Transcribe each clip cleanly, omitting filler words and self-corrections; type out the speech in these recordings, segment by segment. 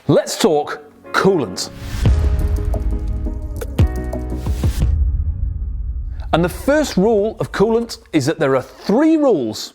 Let's talk coolant. And the first rule of coolant is that there are three rules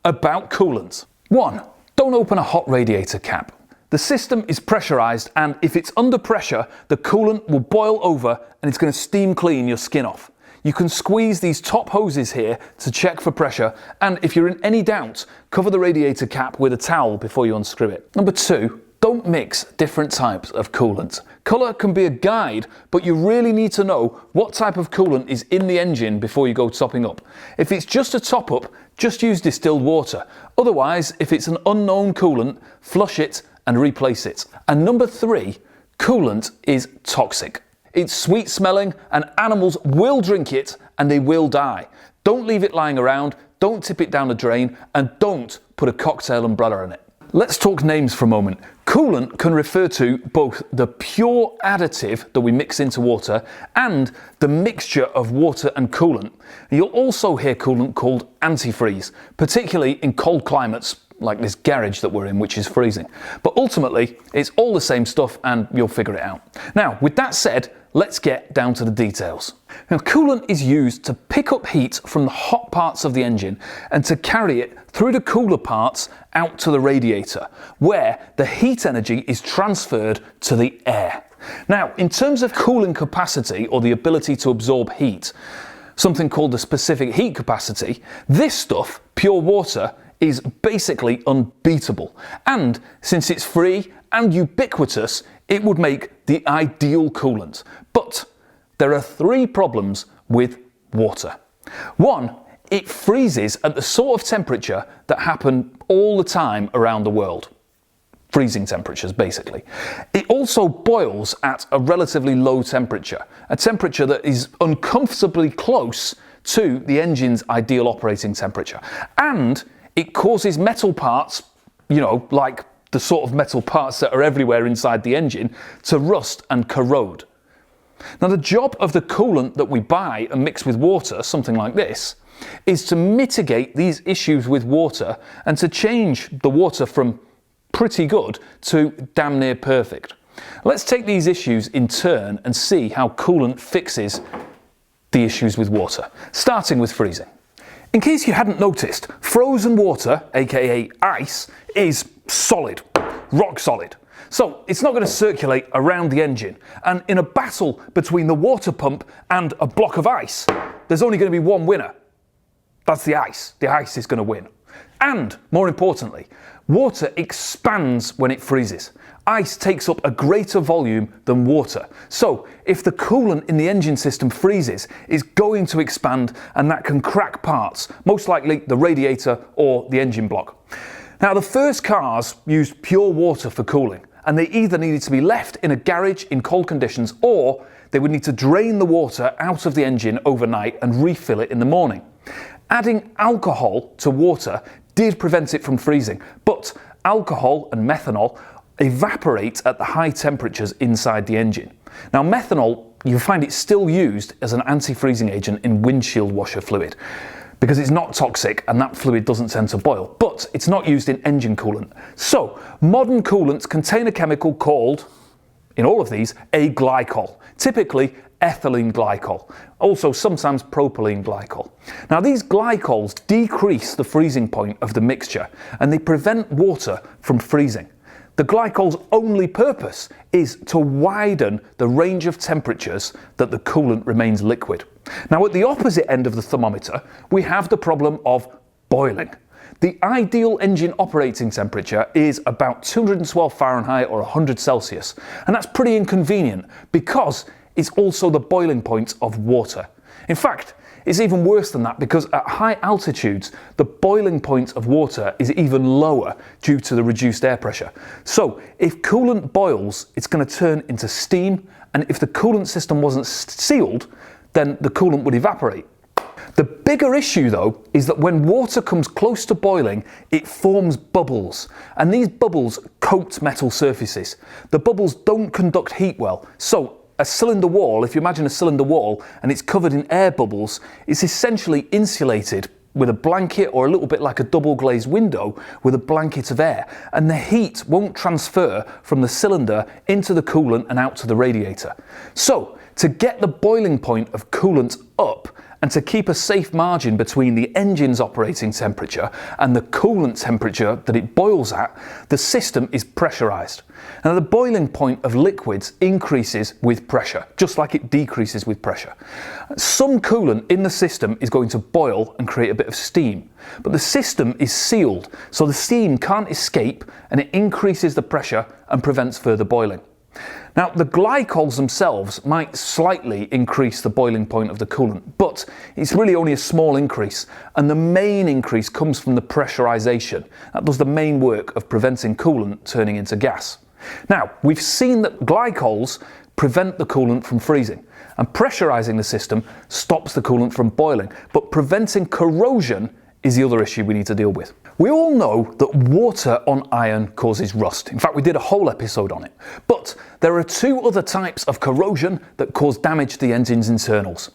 about coolant. 1. Don't open a hot radiator cap. The system is pressurized, and if it's under pressure, the coolant will boil over and it's going to steam clean your skin off. You can squeeze these top hoses here to check for pressure, and if you're in any doubt, cover the radiator cap with a towel before you unscrew it. Number 2, don't mix different types of coolant. Colour can be a guide, but you really need to know what type of coolant is in the engine before you go topping up. If it's just a top up, just use distilled water. Otherwise, if it's an unknown coolant, flush it and replace it. And number 3, coolant is toxic. It's sweet smelling and animals will drink it and they will die. Don't leave it lying around, don't tip it down the drain, and don't put a cocktail umbrella in it. Let's talk names for a moment. Coolant can refer to both the pure additive that we mix into water and the mixture of water and coolant. You'll also hear coolant called antifreeze, particularly in cold climates like this garage that we're in, which is freezing. But ultimately, it's all the same stuff and you'll figure it out. Now, with that said, let's get down to the details. Now, coolant is used to pick up heat from the hot parts of the engine and to carry it through the cooler parts out to the radiator, where the heat energy is transferred to the air. Now, in terms of cooling capacity or the ability to absorb heat, something called the specific heat capacity, this stuff, pure water, is basically unbeatable. And since it's free and ubiquitous, it would make the ideal coolant. But there are 3 problems with water. 1, it freezes at the sort of temperature that happen all the time around the world. Freezing temperatures, basically. It also boils at a relatively low temperature, a temperature that is uncomfortably close to the engine's ideal operating temperature. And it causes metal parts, like the sort of metal parts that are everywhere inside the engine, to rust and corrode. Now, the job of the coolant that we buy and mix with water, something like this, is to mitigate these issues with water and to change the water from pretty good to damn near perfect. Let's take these issues in turn and see how coolant fixes the issues with water, starting with freezing. In case you hadn't noticed, frozen water, aka ice, is solid, rock solid. So it's not going to circulate around the engine, and in a battle between the water pump and a block of ice, there's only going to be one winner. That's the ice. The ice is going to win. And, more importantly, water expands when it freezes. Ice takes up a greater volume than water. So, if the coolant in the engine system freezes, it's going to expand, and that can crack parts, most likely the radiator or the engine block. Now, the first cars used pure water for cooling, and they either needed to be left in a garage in cold conditions, or they would need to drain the water out of the engine overnight and refill it in the morning. Adding alcohol to water did prevent it from freezing, but alcohol and methanol evaporate at the high temperatures inside the engine. Now, methanol, you find it still used as an anti-freezing agent in windshield washer fluid because it's not toxic and that fluid doesn't tend to boil, but it's not used in engine coolant. So, modern coolants contain a chemical called, in all of these, a glycol, typically ethylene glycol, also sometimes propylene glycol. Now, these glycols decrease the freezing point of the mixture and they prevent water from freezing. The glycol's only purpose is to widen the range of temperatures that the coolant remains liquid. Now, at the opposite end of the thermometer, we have the problem of boiling. The ideal engine operating temperature is about 212 Fahrenheit or 100 Celsius, and that's pretty inconvenient because it's also the boiling point of water. In fact, it's even worse than that because at high altitudes, the boiling point of water is even lower due to the reduced air pressure. So if coolant boils, it's going to turn into steam, and if the coolant system wasn't sealed, then the coolant would evaporate. The bigger issue though is that when water comes close to boiling, it forms bubbles, and these bubbles coat metal surfaces. The bubbles don't conduct heat well, so a cylinder wall, if you imagine a cylinder wall and it's covered in air bubbles, it's essentially insulated with a blanket, or a little bit like a double glazed window with a blanket of air, and the heat won't transfer from the cylinder into the coolant and out to the radiator. So to get the boiling point of coolant up and to keep a safe margin between the engine's operating temperature and the coolant temperature that it boils at, the system is pressurized. Now the boiling point of liquids increases with pressure, just like it decreases with pressure. Some coolant in the system is going to boil and create a bit of steam, but the system is sealed, so the steam can't escape and it increases the pressure and prevents further boiling. Now, the glycols themselves might slightly increase the boiling point of the coolant, but it's really only a small increase, and the main increase comes from the pressurization. That does the main work of preventing coolant turning into gas. Now, we've seen that glycols prevent the coolant from freezing, and pressurizing the system stops the coolant from boiling, but preventing corrosion is the other issue we need to deal with. We all know that water on iron causes rust. In fact, we did a whole episode on it. But there are two other types of corrosion that cause damage to the engine's internals.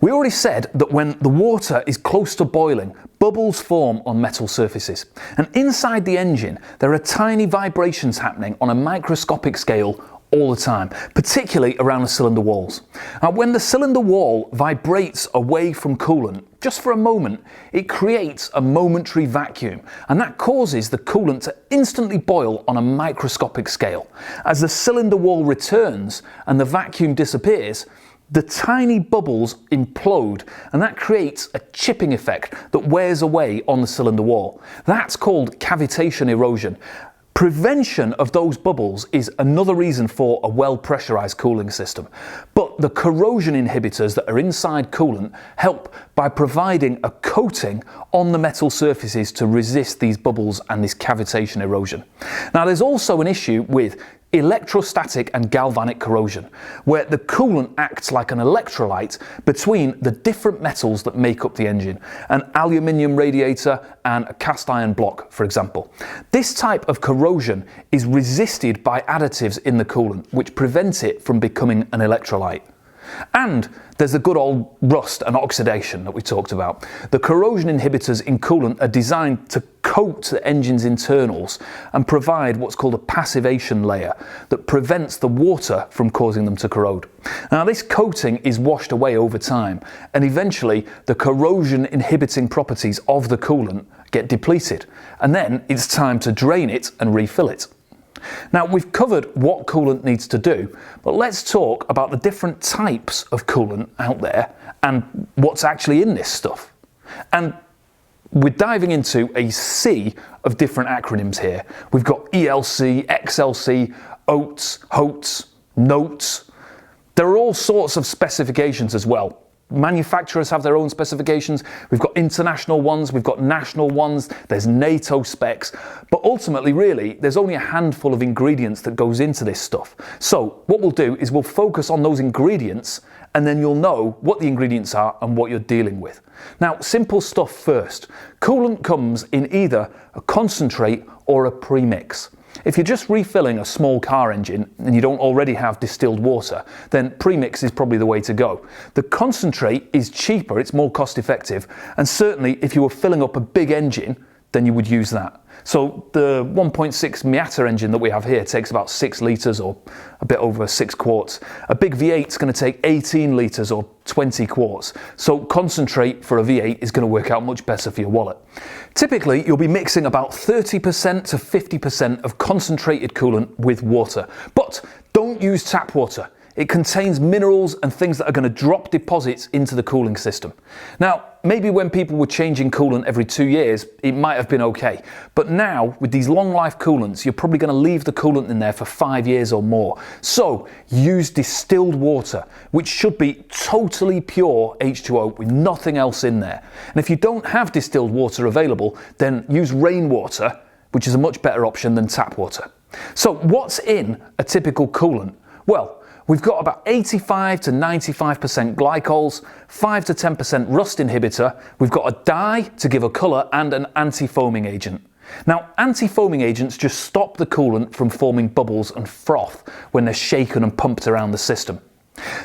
We already said that when the water is close to boiling, bubbles form on metal surfaces. And inside the engine, there are tiny vibrations happening on a microscopic scale all the time, particularly around the cylinder walls. Now, when the cylinder wall vibrates away from coolant, just for a moment, it creates a momentary vacuum, and that causes the coolant to instantly boil on a microscopic scale. As the cylinder wall returns and the vacuum disappears, the tiny bubbles implode, and that creates a chipping effect that wears away on the cylinder wall. That's called cavitation erosion. Prevention of those bubbles is another reason for a well-pressurized cooling system. But the corrosion inhibitors that are inside coolant help by providing a coating on the metal surfaces to resist these bubbles and this cavitation erosion. Now, there's also an issue with electrostatic and galvanic corrosion, where the coolant acts like an electrolyte between the different metals that make up the engine, an aluminium radiator and a cast iron block, for example. This type of corrosion is resisted by additives in the coolant, which prevent it from becoming an electrolyte. And there's the good old rust and oxidation that we talked about. The corrosion inhibitors in coolant are designed to coat the engine's internals and provide what's called a passivation layer that prevents the water from causing them to corrode. Now, this coating is washed away over time, and eventually the corrosion inhibiting properties of the coolant get depleted, and then it's time to drain it and refill it. Now, we've covered what coolant needs to do, but let's talk about the different types of coolant out there and what's actually in this stuff. And we're diving into a sea of different acronyms here. We've got ELC, XLC, OATS, HOATS, NOTES. There are all sorts of specifications as well. Manufacturers have their own specifications. We've got international ones, we've got national ones, there's NATO specs, but ultimately, really, there's only a handful of ingredients that goes into this stuff. So what we'll do is we'll focus on those ingredients, and then you'll know what the ingredients are and what you're dealing with. Now, simple stuff first. Coolant comes in either a concentrate or a premix. If you're just refilling a small car engine and you don't already have distilled water, then premix is probably the way to go. The concentrate is cheaper, it's more cost effective, and certainly if you were filling up a big engine, then you would use that. So the 1.6 Miata engine that we have here takes about 6 litres or a bit over 6 quarts. A big V8 is going to take 18 litres or 20 quarts. So concentrate for a V8 is going to work out much better for your wallet. Typically, you'll be mixing about 30% to 50% of concentrated coolant with water. But don't use tap water. It contains minerals and things that are going to drop deposits into the cooling system. Now, maybe when people were changing coolant every 2 years, it might have been okay. But now, with these long life coolants, you're probably going to leave the coolant in there for 5 years or more. So, use distilled water, which should be totally pure H2O with nothing else in there. And if you don't have distilled water available, then use rainwater, which is a much better option than tap water. So, what's in a typical coolant? Well, we've got about 85 to 95% glycols, 5 to 10% rust inhibitor, we've got a dye to give a colour, and an anti-foaming agent. Now, anti-foaming agents just stop the coolant from forming bubbles and froth when they're shaken and pumped around the system.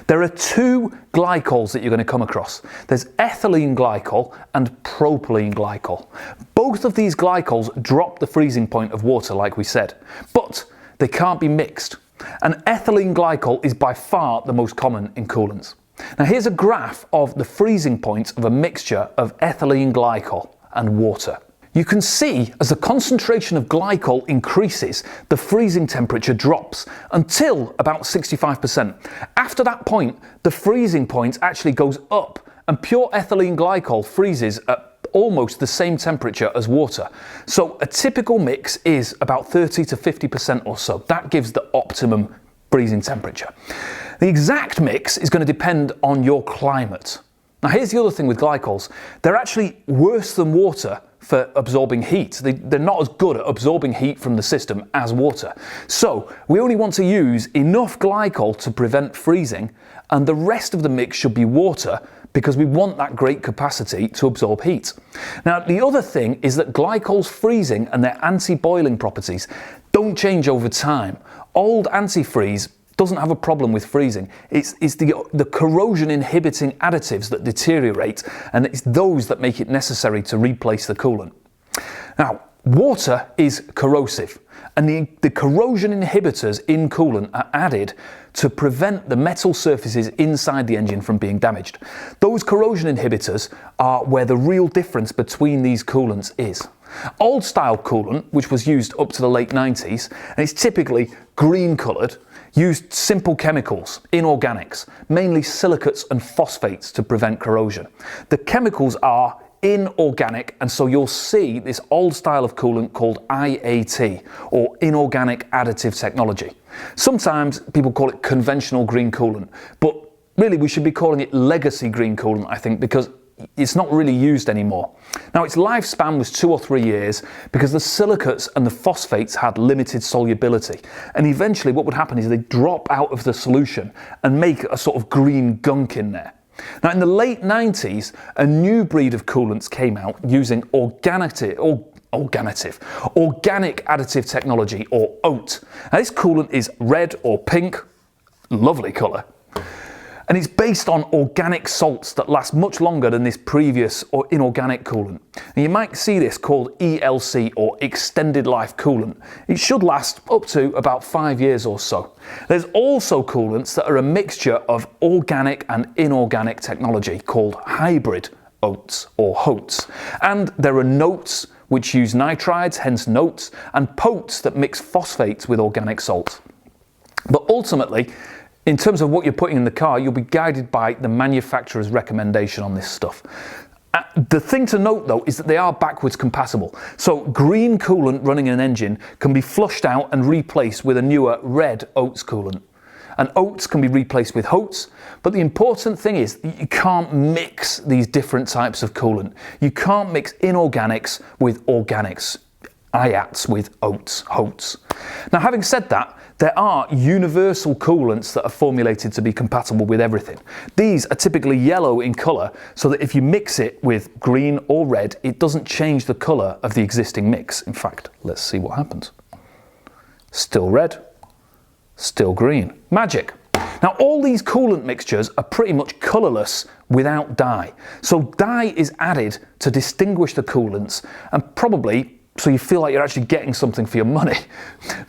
There are two glycols that you're going to come across. There's ethylene glycol and propylene glycol. Both of these glycols drop the freezing point of water, like we said, but they can't be mixed. And ethylene glycol is by far the most common in coolants. Now here's a graph of the freezing point of a mixture of ethylene glycol and water. You can see as the concentration of glycol increases, the freezing temperature drops until about 65%. After that point, the freezing point actually goes up and pure ethylene glycol freezes at almost the same temperature as water. So a typical mix is about 30 to 50% or so. That gives the optimum freezing temperature. The exact mix is going to depend on your climate. Now here's the other thing with glycols. They're actually worse than water for absorbing heat. They're not as good at absorbing heat from the system as water. So we only want to use enough glycol to prevent freezing, and the rest of the mix should be water because we want that great capacity to absorb heat. Now the other thing is that glycol's freezing and their anti-boiling properties don't change over time. Old antifreeze doesn't have a problem with freezing. It's the corrosion inhibiting additives that deteriorate, and it's those that make it necessary to replace the coolant. Now, water is corrosive, and the corrosion inhibitors in coolant are added to prevent the metal surfaces inside the engine from being damaged. Those corrosion inhibitors are where the real difference between these coolants is. Old style coolant, which was used up to the late 90s, and it's typically green coloured, used simple chemicals, inorganics, mainly silicates and phosphates to prevent corrosion. The chemicals are inorganic, and so you'll see this old style of coolant called IAT, or inorganic additive technology. Sometimes people call it conventional green coolant, but really we should be calling it legacy green coolant, I think, because it's not really used anymore. Now its lifespan was 2 or 3 years because the silicates and the phosphates had limited solubility, and eventually what would happen is they'd drop out of the solution and make a sort of green gunk in there. Now in the late 90s, a new breed of coolants came out using organic additive technology, or OAT. Now this coolant is red or pink, lovely colour, and it's based on organic salts that last much longer than this previous or inorganic coolant. And you might see this called ELC, or extended life coolant. It should last up to about 5 years or so. There's also coolants that are a mixture of organic and inorganic technology called hybrid OATs or HOATs. And there are NOATs which use nitrides, hence NOATs, and POATs that mix phosphates with organic salts. But ultimately, in terms of what you're putting in the car, you'll be guided by the manufacturer's recommendation on this stuff. The thing to note though is that they are backwards compatible. So green coolant running in an engine can be flushed out and replaced with a newer red OATs coolant. And OATs can be replaced with HOATs, but the important thing is that you can't mix these different types of coolant. You can't mix inorganics with organics, IATs with OATs, HOATs. Now having said that, there are universal coolants that are formulated to be compatible with everything. These are typically yellow in colour, so that if you mix it with green or red, it doesn't change the colour of the existing mix. In fact, let's see what happens. Still red, still green. Magic. Now all these coolant mixtures are pretty much colourless without dye. So dye is added to distinguish the coolants, and probably so you feel like you're actually getting something for your money.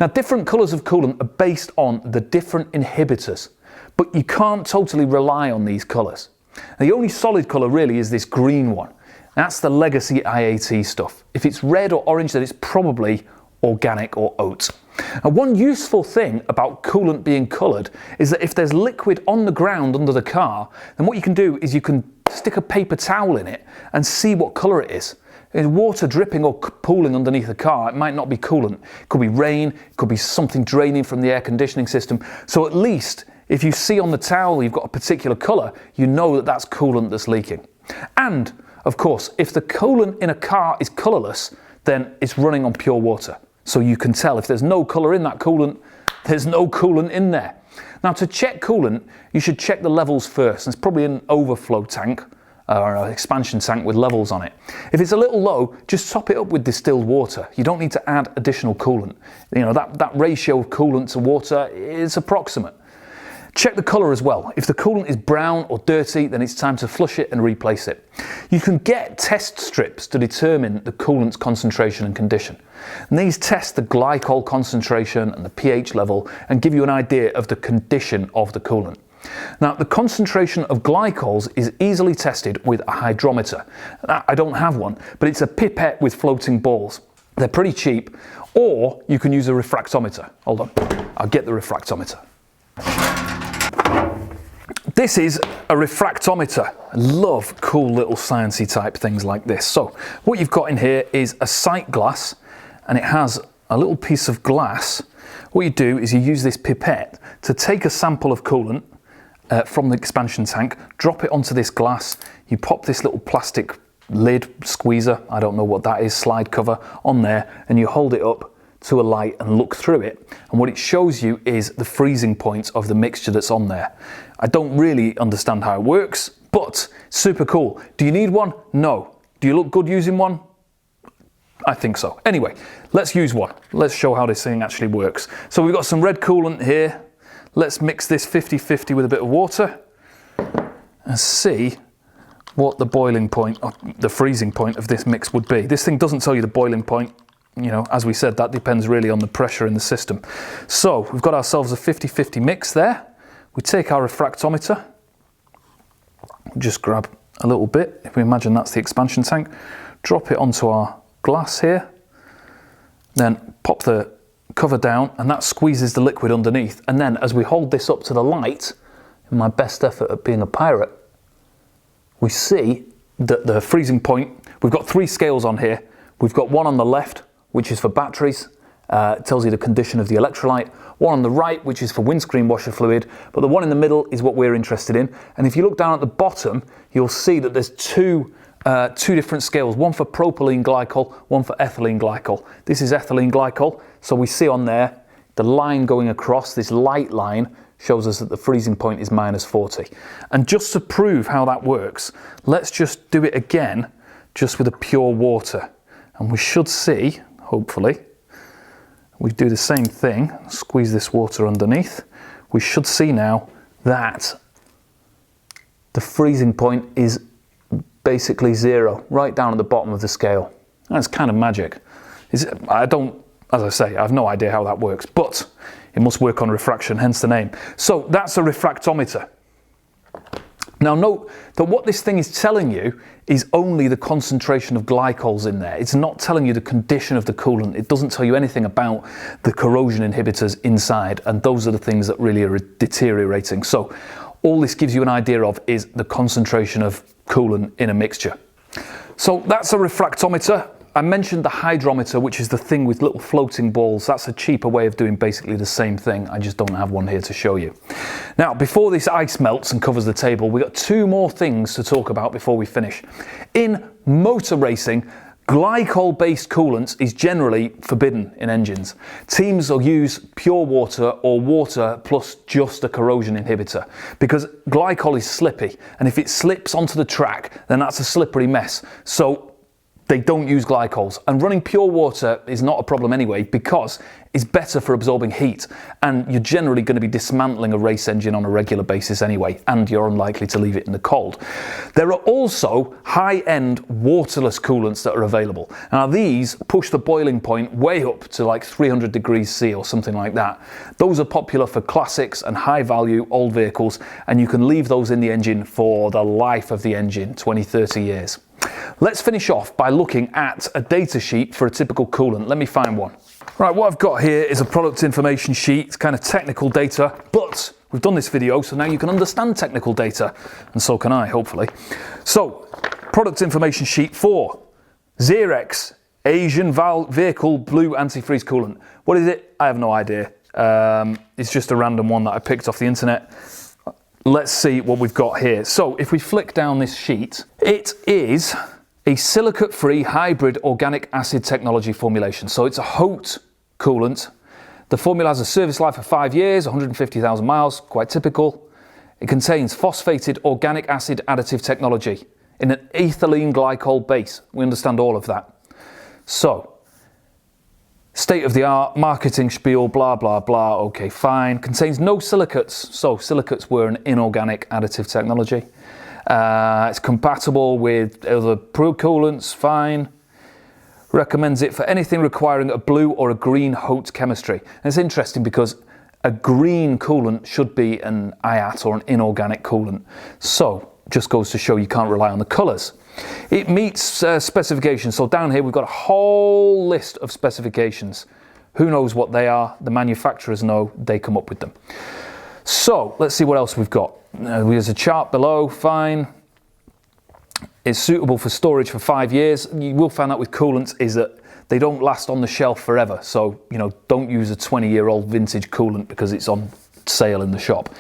Now different colours of coolant are based on the different inhibitors, but you can't totally rely on these colours. Now, the only solid colour really is this green one. That's the legacy IAT stuff. If it's red or orange, then it's probably organic or oat. Now one useful thing about coolant being coloured is that if there's liquid on the ground under the car, then what you can do is you can stick a paper towel in it and see what colour it is. If water dripping or pooling underneath the car, it might not be coolant. It could be rain, it could be something draining from the air conditioning system. So at least if you see on the towel you've got a particular colour, you know that that's coolant that's leaking. And of course, if the coolant in a car is colourless, then it's running on pure water. So you can tell if there's no colour in that coolant, there's no coolant in there. Now to check coolant, you should check the levels first. There's probably an overflow tank or an expansion tank with levels on it. If it's a little low, just top it up with distilled water. You don't need to add additional coolant. You know, that ratio of coolant to water is approximate. Check the colour as well. If the coolant is brown or dirty, then it's time to flush it and replace it. You can get test strips to determine the coolant's concentration and condition. And these test the glycol concentration and the pH level and give you an idea of the condition of the coolant. Now, the concentration of glycols is easily tested with a hydrometer. I don't have one, but it's a pipette with floating balls. They're pretty cheap, or you can use a refractometer. Hold on, I'll get the refractometer. This is a refractometer. I love cool little sciencey type things like this. So what you've got in here is a sight glass, and it has a little piece of glass. What you do is you use this pipette to take a sample of coolant from the expansion tank, drop it onto this glass, you pop this little plastic lid, squeezer, I don't know what that is, slide cover on there, and you hold it up to a light and look through it, and what it shows you is the freezing point of the mixture that's on there. I don't really understand how it works, but super cool. Do you need one? No. Do you look good using one? I think so. Anyway, let's use one. Let's show how this thing actually works. So we've got some red coolant here. Let's mix this 50-50 with a bit of water and see what the boiling point, or the freezing point of this mix would be. This thing doesn't tell you the boiling point. You know, as we said, that depends really on the pressure in the system. So we've got ourselves a 50-50 mix there. We take our refractometer, just grab a little bit, if we imagine that's the expansion tank, drop it onto our glass here, then pop the cover down, and that squeezes the liquid underneath. And then as we hold this up to the light, in my best effort at being a pirate, we see that the freezing point, we've got 3 scales on here. We've got one on the left, which is for batteries, it tells you the condition of the electrolyte. One on the right, which is for windscreen washer fluid, but the one in the middle is what we're interested in. And if you look down at the bottom, you'll see that there's two different scales, one for propylene glycol, one for ethylene glycol. This is ethylene glycol, so we see on there, the line going across, this light line, shows us that the freezing point is -40. And just to prove how that works, let's just do it again, just with a pure water. And we should see, hopefully, we do the same thing, squeeze this water underneath. We should see now that the freezing point is basically 0, right down at the bottom of the scale. That's kind of magic. As I say, I have no idea how that works, but it must work on refraction, hence the name. So that's a refractometer. Now note that what this thing is telling you is only the concentration of glycols in there. It's not telling you the condition of the coolant. It doesn't tell you anything about the corrosion inhibitors inside, and those are the things that really are deteriorating. So all this gives you an idea of is the concentration of coolant in a mixture. So that's a refractometer. I mentioned the hydrometer, which is the thing with little floating balls. That's a cheaper way of doing basically the same thing. I just don't have one here to show you. Now, before this ice melts and covers the table, we've got 2 more things to talk about before we finish. In motor racing, glycol-based coolant is generally forbidden in engines. Teams will use pure water or water plus just a corrosion inhibitor, because glycol is slippy, and if it slips onto the track, then that's a slippery mess. So they don't use glycols, and running pure water is not a problem anyway, because it's better for absorbing heat, and you're generally going to be dismantling a race engine on a regular basis anyway, and you're unlikely to leave it in the cold. There are also high-end waterless coolants that are available. Now these push the boiling point way up to like 300 degrees C or something like that. Those are popular for classics and high-value old vehicles, and you can leave those in the engine for the life of the engine, 20-30 years. Let's finish off by looking at a data sheet for a typical coolant. Let me find one. Right, what I've got here is a product information sheet. It's kind of technical data, but we've done this video, so now you can understand technical data, and so can I, hopefully. So, product information sheet for Xerex Asian Vehicle Blue Antifreeze Coolant. What is it? I have no idea. It's just a random one that I picked off the internet. Let's see what we've got here. So if we flick down this sheet, it is a silicate-free hybrid organic acid technology formulation. So it's a HOAT coolant. The formula has a service life of 5 years, 150,000 miles, quite typical. It contains phosphated organic acid additive technology in an ethylene glycol base. We understand all of that. So, State of the art, marketing spiel, blah, blah, blah. Okay, fine. Contains no silicates. So silicates were an inorganic additive technology. It's compatible with other coolants, fine. Recommends it for anything requiring a blue or a green Hote chemistry. And it's interesting because a green coolant should be an IAT or an inorganic coolant. So just goes to show you can't rely on the colours. It meets specifications. So down here we've got a whole list of specifications. Who knows what they are? The manufacturers know, they come up with them. So let's see what else we've got. There's a chart below, fine. It's suitable for storage for 5 years. You will find out with coolants is that they don't last on the shelf forever. So, you know, don't use a 20-year-old vintage coolant because it's on sale in the shop.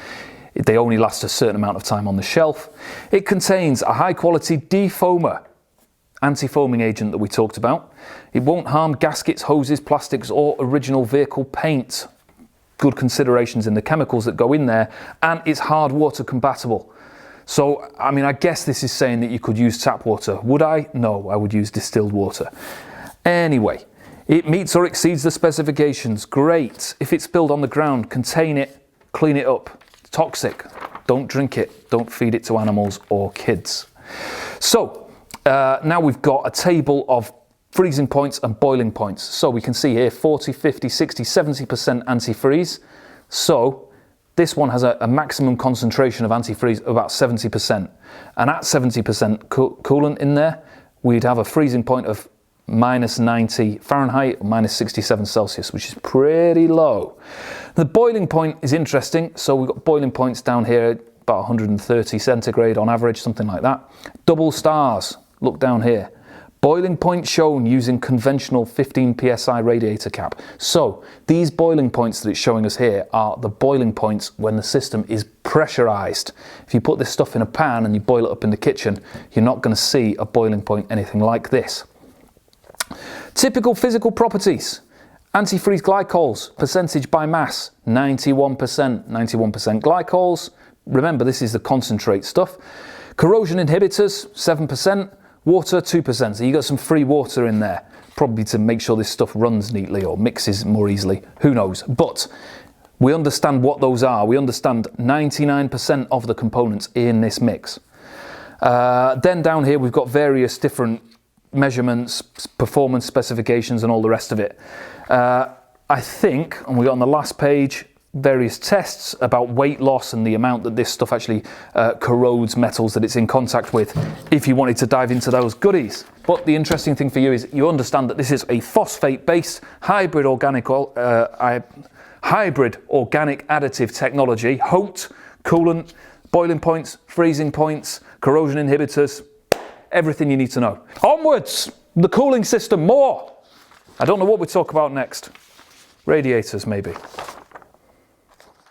They only last a certain amount of time on the shelf. It contains a high-quality defoamer, anti-foaming agent that we talked about. It won't harm gaskets, hoses, plastics, or original vehicle paint. Good considerations in the chemicals that go in there, and it's hard water compatible. So, I mean, I guess this is saying that you could use tap water. Would I? No, I would use distilled water. Anyway, it meets or exceeds the specifications. Great. If it's spilled on the ground, contain it, clean it up. It's toxic. Don't drink it. Don't feed it to animals or kids. So, now we've got a table of freezing points and boiling points. So we can see here 40, 50, 60, 70% antifreeze. So this one has a maximum concentration of antifreeze of about 70%. And at 70% coolant in there, we'd have a freezing point of minus 90 Fahrenheit or minus 67 Celsius, which is pretty low. The boiling point is interesting. So we've got boiling points down here, about 130 centigrade on average, something like that. Double stars, look down here. Boiling point shown using conventional 15 psi radiator cap. So these boiling points that it's showing us here are the boiling points when the system is pressurized. If you put this stuff in a pan and you boil it up in the kitchen, you're not going to see a boiling point anything like this. Typical physical properties. Antifreeze glycols, percentage by mass, 91%. 91% glycols. Remember, this is the concentrate stuff. Corrosion inhibitors, 7%. Water, 2%. So you got some free water in there, probably to make sure this stuff runs neatly or mixes more easily. Who knows? But we understand what those are. We understand 99% of the components in this mix. Then down here we've got various different measurements, performance specifications and all the rest of it. I think, and we got on the last page, various tests about weight loss and the amount that this stuff actually corrodes metals that it's in contact with, if you wanted to dive into those goodies. But the interesting thing for you is you understand that this is a phosphate-based hybrid organic additive technology. Hote, coolant, boiling points, freezing points, corrosion inhibitors, everything you need to know. Onwards, the cooling system, more. I don't know what we talk about next. Radiators, maybe.